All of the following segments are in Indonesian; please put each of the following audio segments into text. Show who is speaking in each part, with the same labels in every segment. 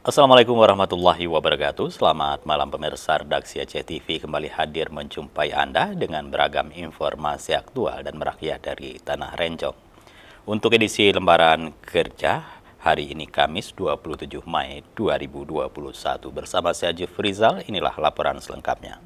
Speaker 1: Assalamualaikum warahmatullahi wabarakatuh. Selamat malam pemirsa redaksi Aceh TV kembali hadir menjumpai Anda dengan beragam informasi aktual dan merakyat dari Tanah Rencong. Untuk edisi lembaran kerja hari ini Kamis 27 Mei 2021 bersama saya Jufrizal, inilah laporan selengkapnya.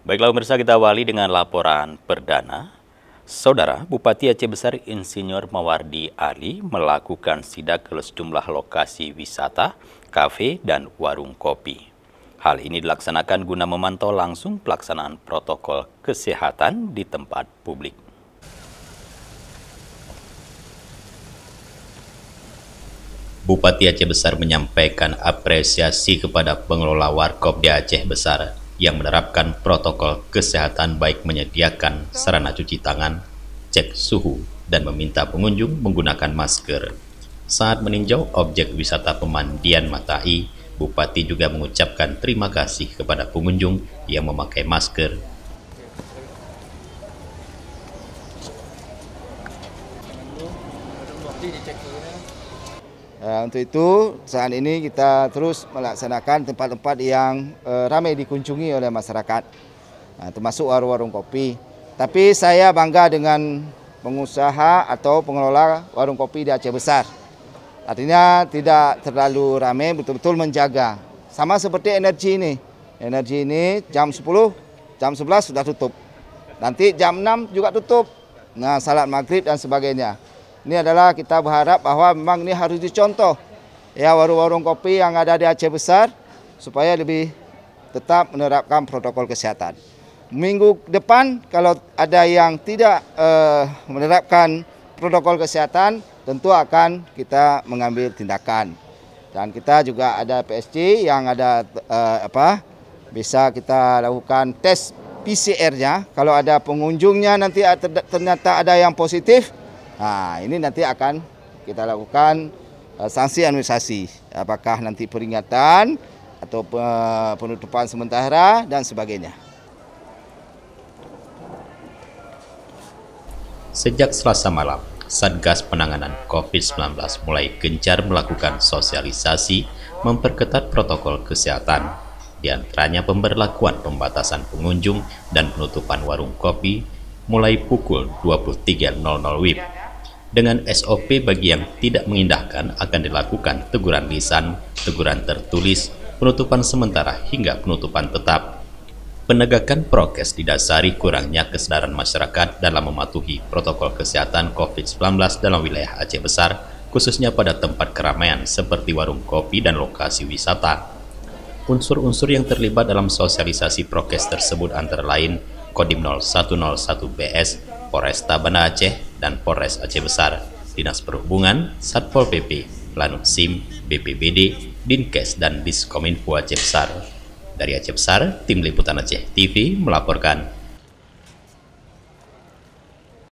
Speaker 1: Baiklah pemirsa, kita awali dengan laporan perdana. Saudara Bupati Aceh Besar Insinyur Mawardi Ali melakukan sidak ke sejumlah lokasi wisata, kafe, dan warung kopi. Hal ini dilaksanakan guna memantau langsung pelaksanaan protokol kesehatan di tempat publik. Bupati Aceh Besar menyampaikan apresiasi kepada pengelola warkop di Aceh Besar yang menerapkan protokol kesehatan baik menyediakan sarana cuci tangan, cek suhu, dan meminta pengunjung menggunakan masker. Saat meninjau objek wisata pemandian Matai, Bupati juga mengucapkan terima kasih kepada pengunjung yang memakai masker.
Speaker 2: Untuk itu, saat ini kita terus melaksanakan tempat-tempat yang ramai dikunjungi oleh masyarakat, termasuk warung-warung kopi. Tapi saya bangga dengan pengusaha atau pengelola warung kopi di Aceh Besar. Artinya tidak terlalu ramai, betul-betul menjaga. Sama seperti energi ini. Energi ini jam 10, jam 11 sudah tutup. Nanti jam 6 juga tutup. Nah, salat maghrib dan sebagainya. Ini adalah kita berharap bahwa memang ini harus dicontoh ya warung-warung kopi yang ada di Aceh Besar supaya lebih tetap menerapkan protokol kesehatan. Minggu depan kalau ada yang tidak menerapkan protokol kesehatan tentu akan kita mengambil tindakan. Dan kita juga ada PSG yang ada bisa kita lakukan tes PCR-nya. Kalau ada pengunjungnya nanti ternyata ada yang positif, nah, ini nanti akan kita lakukan sanksi administrasi, apakah nanti peringatan atau penutupan sementara dan sebagainya.
Speaker 1: Sejak Selasa malam, Satgas Penanganan COVID-19 mulai gencar melakukan sosialisasi memperketat protokol kesehatan, di antaranya pemberlakuan pembatasan pengunjung dan penutupan warung kopi mulai pukul 23.00 WIB. Dengan SOP bagi yang tidak mengindahkan akan dilakukan teguran lisan, teguran tertulis, penutupan sementara hingga penutupan tetap. Penegakan prokes didasari kurangnya kesadaran masyarakat dalam mematuhi protokol kesehatan COVID-19 dalam wilayah Aceh Besar, khususnya pada tempat keramaian seperti warung kopi dan lokasi wisata. Unsur-unsur yang terlibat dalam sosialisasi prokes tersebut antara lain Kodim 0101 BS, Polresta Banda Aceh, dan Polres Aceh Besar, Dinas Perhubungan, Satpol PP, Lanut SIM, BPBD, Dinkes, dan Diskominfo Aceh Besar. Dari Aceh Besar, Tim Liputan Aceh TV melaporkan.